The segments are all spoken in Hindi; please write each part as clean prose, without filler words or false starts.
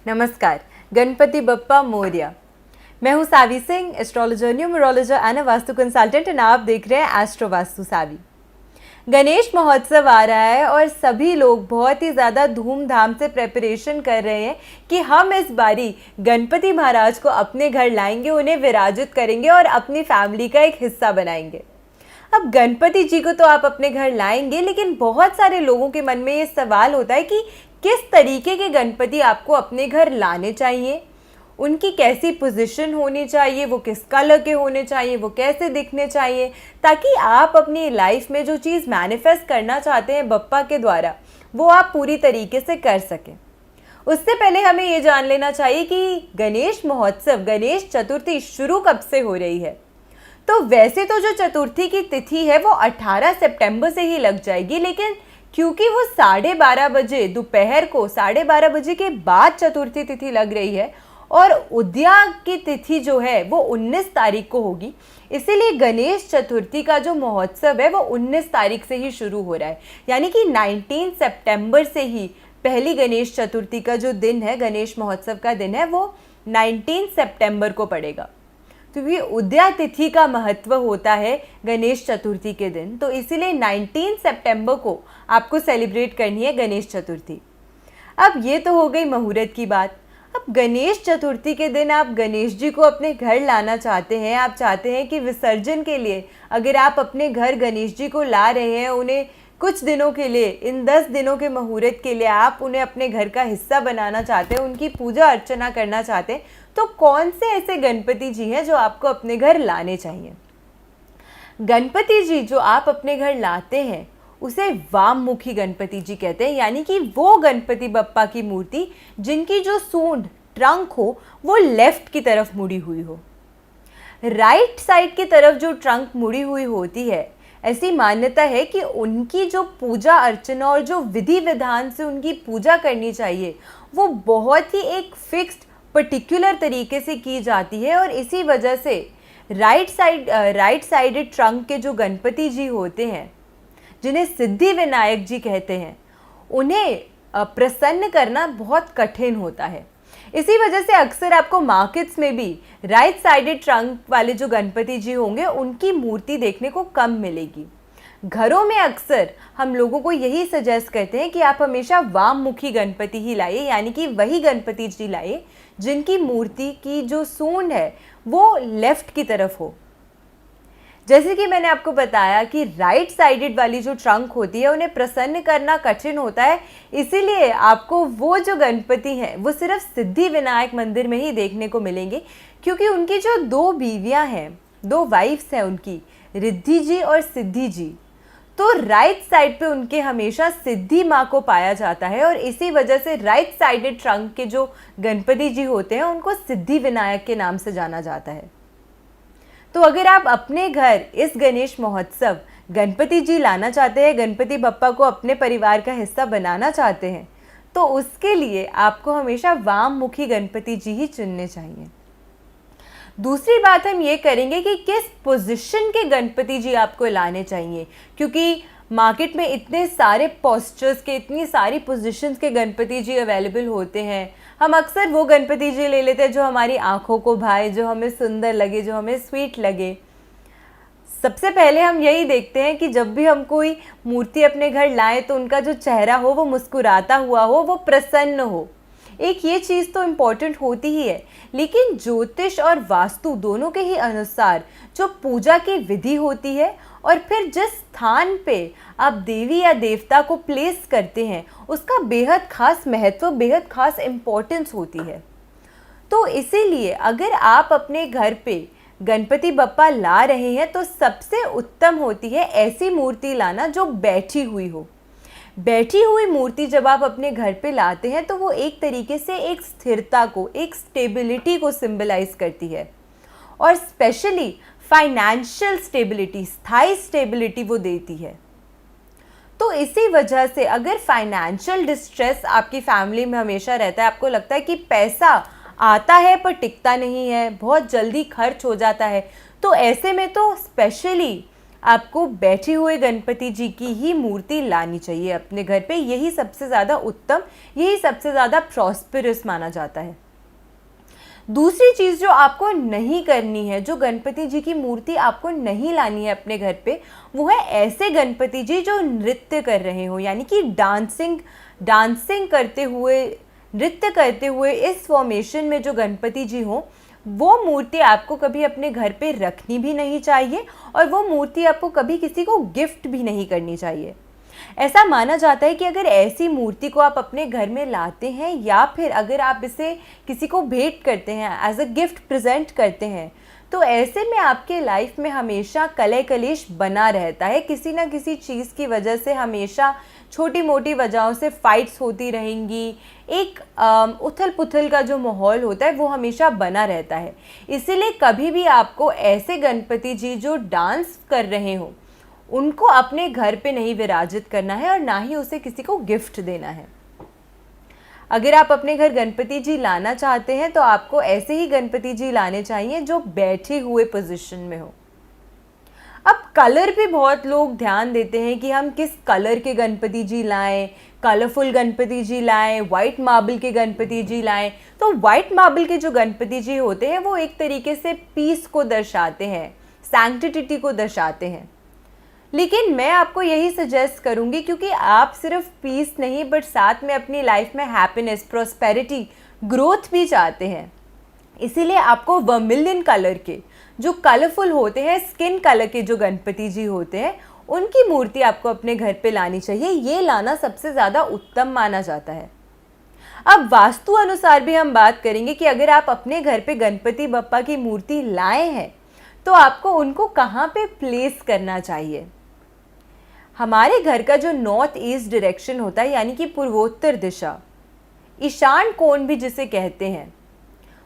नमस्कार। गणपति बप्पा मोरया। मैं हूं Savi Singh, astrologer, numerologer and vastu consultant, और आप देख रहे हैं एस्ट्रो वास्तु सावी। गणेश महोत्सव आ रहा है और सभी लोग बहुत ही ज़्यादा धूमधाम से प्रेपरेशन कर रहे हैं कि हम इस बारी गणपति महाराज को अपने घर लाएंगे, उन्हें विराजित करेंगे और अपनी फैमिली का एक हिस्सा बनाएंगे। अब गणपति जी को तो आप अपने घर लाएंगे, लेकिन बहुत सारे लोगों के मन में ये सवाल होता है कि किस तरीके के गणपति आपको अपने घर लाने चाहिए, उनकी कैसी पोजीशन होनी चाहिए, वो किस कलर के होने चाहिए, वो कैसे दिखने चाहिए, ताकि आप अपनी लाइफ में जो चीज़ मैनिफेस्ट करना चाहते हैं बप्पा के द्वारा, वो आप पूरी तरीके से कर सकें। उससे पहले हमें ये जान लेना चाहिए कि गणेश महोत्सव, गणेश चतुर्थी शुरू कब से हो रही है। तो वैसे तो जो चतुर्थी की तिथि है वो 18 सितंबर से ही लग जाएगी, लेकिन क्योंकि वो 12:30 बजे दोपहर को 12:30 बजे के बाद चतुर्थी तिथि लग रही है और उद्या की तिथि जो है वो 19 तारीख को होगी, इसीलिए गणेश चतुर्थी का जो महोत्सव है वो 19 तारीख से ही शुरू हो रहा है। यानी कि 19 सितंबर से ही पहली गणेश चतुर्थी का जो दिन है, गणेश महोत्सव का दिन है, वो 19 सितंबर को पड़ेगा। तो ये उद्या तिथि का महत्व होता है गणेश चतुर्थी के दिन, तो इसीलिए 19 सितंबर को आपको सेलिब्रेट करनी है गणेश चतुर्थी। अब ये तो हो गई मुहूर्त की बात। अब गणेश चतुर्थी के दिन आप गणेश जी को अपने घर लाना चाहते हैं, आप चाहते हैं कि विसर्जन के लिए अगर आप अपने घर गणेश जी को ला रहे हैं, उन्हें कुछ दिनों के लिए, इन 10 दिनों के मुहूर्त के लिए आप उन्हें अपने घर का हिस्सा बनाना चाहते हैं, उनकी पूजा अर्चना करना चाहते हैं, तो कौन से ऐसे गणपति जी हैं जो आपको अपने घर लाने चाहिए। गणपति जी जो आप अपने घर लाते हैं उसे वाममुखी गणपति जी कहते हैं, यानी कि वो गणपति बप्पा की मूर्ति जिनकी जो सूंड, ट्रंक हो, वो लेफ्ट की तरफ मुड़ी हुई हो। राइट साइड की तरफ जो ट्रंक मुड़ी हुई होती है, ऐसी मान्यता है कि उनकी जो पूजा अर्चना और जो विधि विधान से उनकी पूजा करनी चाहिए वो बहुत ही एक फिक्स्ड पर्टिकुलर तरीके से की जाती है, और इसी वजह से राइट साइडेड ट्रंक के जो गणपति जी होते हैं, जिन्हें सिद्धि विनायक जी कहते हैं, उन्हें प्रसन्न करना बहुत कठिन होता है। इसी वजह से अक्सर आपको मार्केट्स में भी राइट साइडेड ट्रंक वाले जो गणपति जी होंगे उनकी मूर्ति देखने को कम मिलेगी। घरों में अक्सर हम लोगों को यही सजेस्ट करते हैं कि आप हमेशा वाममुखी गणपति ही लाइए, यानी कि वही गणपति जी लाइए जिनकी मूर्ति की जो सूंड है वो लेफ्ट की तरफ हो। जैसे कि मैंने आपको बताया कि राइट साइडेड वाली जो ट्रंक होती है उन्हें प्रसन्न करना कठिन होता है, इसीलिए आपको वो जो गणपति हैं वो सिर्फ सिद्धि विनायक मंदिर में ही देखने को मिलेंगे, क्योंकि उनकी जो 2 बीवियां हैं, 2 वाइफ्स हैं उनकी, रिद्धि जी और सिद्धि जी, तो राइट साइड पे उनके हमेशा सिद्धि माँ को पाया जाता है, और इसी वजह से राइट साइडेड ट्रंक के जो गणपति जी होते हैं उनको सिद्धि विनायक के नाम से जाना जाता है। तो अगर आप अपने घर इस गणेश महोत्सव गणपति जी लाना चाहते हैं, गणपति बप्पा को अपने परिवार का हिस्सा बनाना चाहते हैं, तो उसके लिए आपको हमेशा वाममुखी गणपति जी ही चुनने चाहिए। दूसरी बात हम ये करेंगे कि किस पोजीशन के गणपति जी आपको लाने चाहिए, क्योंकि मार्केट में इतने सारे पोस्चर्स के, इतनी सारी पोजीशंस के गणपति जी अवेलेबल होते हैं। हम अक्सर वो गणपति जी ले लेते हैं जो हमारी आंखों को भाए, जो हमें सुंदर लगे, जो हमें स्वीट लगे। सबसे पहले हम यही देखते हैं कि जब भी हम कोई मूर्ति अपने घर लाएं तो उनका जो चेहरा हो वो मुस्कुराता हुआ हो, वो प्रसन्न हो। एक ये चीज़ तो इम्पॉर्टेंट होती ही है, लेकिन ज्योतिष और वास्तु दोनों के ही अनुसार जो पूजा की विधि होती है और फिर जिस स्थान पे आप देवी या देवता को प्लेस करते हैं उसका बेहद खास महत्व, बेहद खास इम्पोर्टेंस होती है। तो इसीलिए अगर आप अपने घर पे गणपति बप्पा ला रहे हैं तो सबसे उत्तम होती है ऐसी मूर्ति लाना जो बैठी हुई हो। बैठी हुई मूर्ति जब आप अपने घर पे लाते हैं तो वो एक तरीके से एक स्थिरता को, एक स्टेबिलिटी को सिंबलाइज करती है, और स्पेशली फाइनेंशियल स्टेबिलिटी, स्थायी स्टेबिलिटी वो देती है। तो इसी वजह से अगर फाइनेंशियल डिस्ट्रेस आपकी फैमिली में हमेशा रहता है, आपको लगता है कि पैसा आता है पर टिकता नहीं है, बहुत जल्दी खर्च हो जाता है, तो ऐसे में तो स्पेशली आपको बैठे हुए गणपति जी की ही मूर्ति लानी चाहिए अपने घर पे। यही सबसे ज़्यादा उत्तम, यही सबसे ज़्यादा प्रॉस्पेरस माना जाता है। दूसरी चीज़ जो आपको नहीं करनी है, जो गणपति जी की मूर्ति आपको नहीं लानी है अपने घर पे, वो है ऐसे गणपति जी जो नृत्य कर रहे हो, यानी कि डांसिंग करते हुए, नृत्य करते हुए इस फॉर्मेशन में जो गणपति जी हो, वो मूर्ति आपको कभी अपने घर पे रखनी भी नहीं चाहिए और वो मूर्ति आपको कभी किसी को गिफ्ट भी नहीं करनी चाहिए। ऐसा माना जाता है कि अगर ऐसी मूर्ति को आप अपने घर में लाते हैं या फिर अगर आप इसे किसी को भेंट करते हैं, एज अ गिफ्ट प्रेजेंट करते हैं, तो ऐसे में आपके लाइफ में हमेशा कलह कलेश बना रहता है। किसी ना किसी चीज़ की वजह से हमेशा छोटी मोटी वजहों से फाइट्स होती रहेंगी। एक उथल पुथल का जो माहौल होता है वो हमेशा बना रहता है। इसीलिए कभी भी आपको ऐसे गणपति जी जो डांस कर रहे हो उनको अपने घर पे नहीं विराजित करना है और ना ही उसे किसी को गिफ्ट देना है। अगर आप अपने घर गणपति जी लाना चाहते हैं तो आपको ऐसे ही गणपति जी लाने चाहिए जो बैठे हुए पोजीशन में हो। अब कलर पे बहुत लोग ध्यान देते हैं कि हम किस कलर के गणपति जी लाएं, कलरफुल गणपति जी लाएं, वाइट मार्बल के गणपति जी लाएं। तो वाइट मार्बल के जो गणपति जी होते हैं वो एक तरीके से पीस को दर्शाते हैं, सैंक्टिटी को दर्शाते हैं। लेकिन मैं आपको यही सजेस्ट करूंगी, क्योंकि आप सिर्फ पीस नहीं बट साथ में अपनी लाइफ में हैप्पीनेस, प्रॉस्पेरिटी, ग्रोथ भी चाहते हैं, इसीलिए आपको वर्मिलियन कलर के जो कलरफुल होते हैं, स्किन कलर के जो गणपति जी होते हैं, उनकी मूर्ति आपको अपने घर पे लानी चाहिए। ये लाना सबसे ज़्यादा उत्तम माना जाता है। अब वास्तु अनुसार भी हम बात करेंगे कि अगर आप अपने घर पे गणपति बप्पा की मूर्ति लाए हैं तो आपको उनको कहाँ पे प्लेस करना चाहिए। हमारे घर का जो नॉर्थ ईस्ट डायरेक्शन होता है, यानी कि पूर्वोत्तर दिशा, ईशान कोण भी जिसे कहते हैं,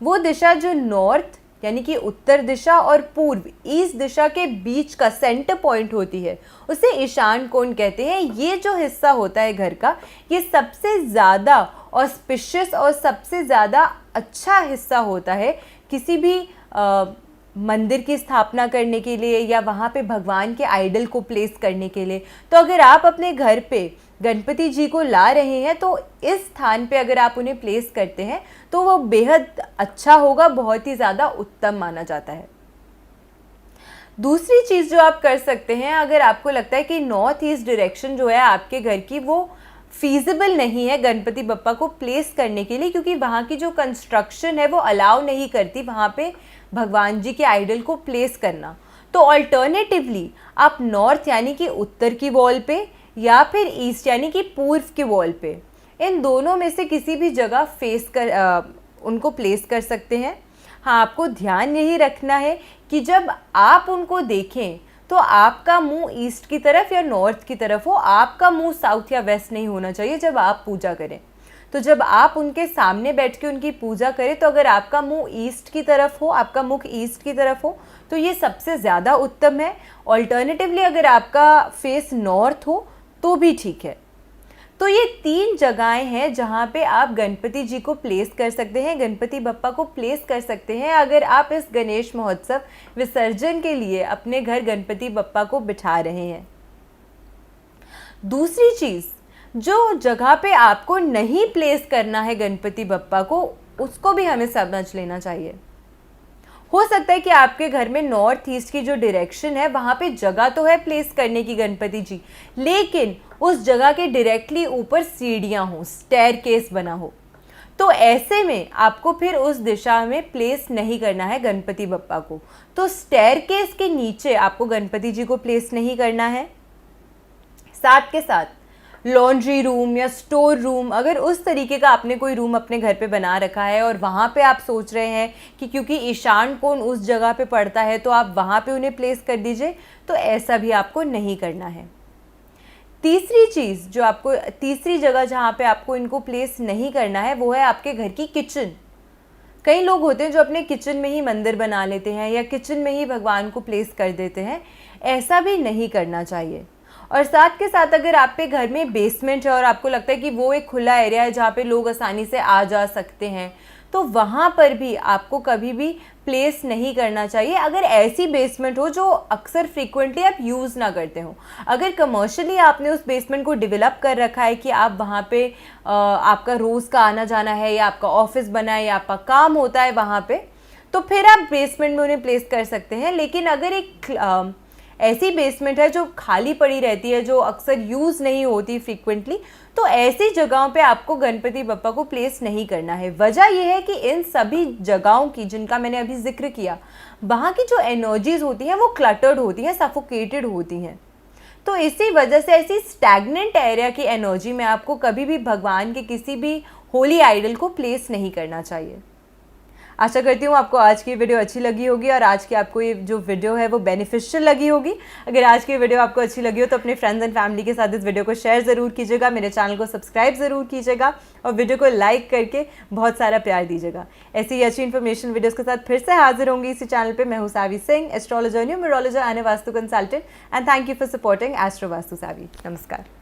वो दिशा जो नॉर्थ यानी कि उत्तर दिशा और पूर्व ईस्ट दिशा के बीच का सेंटर पॉइंट होती है, उसे ईशान कोण कहते हैं। ये जो हिस्सा होता है घर का, ये सबसे ज़्यादा ऑस्पिशियस और सबसे ज़्यादा अच्छा हिस्सा होता है किसी भी मंदिर की स्थापना करने के लिए या वहाँ पे भगवान के आइडल को प्लेस करने के लिए। तो अगर आप अपने घर पे गणपति जी को ला रहे हैं तो इस स्थान पे अगर आप उन्हें प्लेस करते हैं तो वो बेहद अच्छा होगा, बहुत ही ज़्यादा उत्तम माना जाता है। दूसरी चीज़ जो आप कर सकते हैं, अगर आपको लगता है कि नॉर्थ ईस्ट डायरेक्शन जो है आपके घर की वो फीजिबल नहीं है गणपति बप्पा को प्लेस करने के लिए, क्योंकि वहाँ की जो कंस्ट्रक्शन है वो अलाउ नहीं करती वहाँ पे भगवान जी के आइडल को प्लेस करना, तो अल्टरनेटिवली आप नॉर्थ यानी कि उत्तर की वॉल पे या फिर ईस्ट यानी कि पूर्व के वॉल पे, इन दोनों में से किसी भी जगह उनको प्लेस कर सकते हैं। हाँ, आपको ध्यान यही रखना है कि जब आप उनको देखें तो आपका मुंह ईस्ट की तरफ या नॉर्थ की तरफ हो, आपका मुंह साउथ या वेस्ट नहीं होना चाहिए जब आप पूजा करें। तो जब आप उनके सामने बैठ के उनकी पूजा करें तो अगर आपका मुंह ईस्ट की तरफ हो, आपका मुख ईस्ट की तरफ हो, तो ये सबसे ज़्यादा उत्तम है। ऑल्टरनेटिवली अगर आपका फेस नॉर्थ हो तो भी ठीक है। तो ये 3 जगहें हैं जहाँ पे आप गणपति जी को प्लेस कर सकते हैं, गणपति बप्पा को प्लेस कर सकते हैं अगर आप इस गणेश महोत्सव विसर्जन के लिए अपने घर गणपति बप्पा को बिठा रहे हैं। दूसरी चीज़, जो जगह पे आपको नहीं प्लेस करना है गणपति बप्पा को, उसको भी हमें समझ लेना चाहिए। हो सकता है कि आपके घर में नॉर्थ ईस्ट की जो डायरेक्शन है वहाँ पे जगह तो है प्लेस करने की गणपति जी, लेकिन उस जगह के डायरेक्टली ऊपर सीढ़ियाँ हों, स्टेयरकेस बना हो, तो ऐसे में आपको फिर उस दिशा में प्लेस नहीं करना है गणपति बप्पा को। तो स्टेयरकेस के नीचे आपको गणपति जी को प्लेस नहीं करना है। साथ के साथ लॉन्ड्री रूम या स्टोर रूम, अगर उस तरीके का आपने कोई रूम अपने घर पे बना रखा है और वहाँ पे आप सोच रहे हैं कि क्योंकि ईशान कोण उस जगह पे पड़ता है तो आप वहाँ पे उन्हें प्लेस कर दीजिए, तो ऐसा भी आपको नहीं करना है। तीसरी चीज़ जो आपको, तीसरी जगह जहाँ पे आपको इनको प्लेस नहीं करना है वो है आपके घर की किचन। कई लोग होते हैं जो अपने किचन में ही मंदिर बना लेते हैं या किचन में ही भगवान को प्लेस कर देते हैं, ऐसा भी नहीं करना चाहिए। और साथ के साथ अगर आपके घर में बेसमेंट है और आपको लगता है कि वो एक खुला एरिया है जहाँ पे लोग आसानी से आ जा सकते हैं, तो वहाँ पर भी आपको कभी भी प्लेस नहीं करना चाहिए अगर ऐसी बेसमेंट हो जो अक्सर फ्रीक्वेंटली आप यूज़ ना करते हो। अगर कमर्शियली आपने उस बेसमेंट को डेवलप कर रखा है कि आप वहाँ पे आपका रोज़ का आना जाना है या आपका ऑफिस बना है या आपका काम होता है वहाँ पे, तो फिर आप बेसमेंट में उन्हें प्लेस कर सकते हैं। लेकिन अगर एक ऐसी बेसमेंट है जो खाली पड़ी रहती है, जो अक्सर यूज़ नहीं होती फ्रीक्वेंटली, तो ऐसी जगहों पे आपको गणपति बप्पा को प्लेस नहीं करना है। वजह यह है कि इन सभी जगहों की, जिनका मैंने अभी जिक्र किया, वहाँ की जो एनर्जीज होती हैं वो क्लटर्ड होती हैं, सफोकेटेड होती हैं। तो इसी वजह से ऐसी स्टैग्नेंट एरिया की एनर्जी में आपको कभी भी भगवान के किसी भी होली आइडल को प्लेस नहीं करना चाहिए। आशा करती हूँ आपको आज की वीडियो अच्छी लगी होगी और आज की आपको ये जो वीडियो है वो बेनिफिशियल लगी होगी। अगर आज की वीडियो आपको अच्छी लगी हो तो अपने फ्रेंड्स एंड फैमिली के साथ इस वीडियो को शेयर ज़रूर कीजिएगा, मेरे चैनल को सब्सक्राइब ज़रूर कीजिएगा और वीडियो को लाइक करके बहुत सारा प्यार दीजिएगा। ऐसी ही अच्छी इन्फॉर्मेशन वीडियोज़ के साथ फिर से हाजिर होंगी इसी चैनल पर। मैं हूँ Savi Singh, astrologer, numerologer and vastu consultant, and thank you for supporting astro vastu Savi. नमस्कार।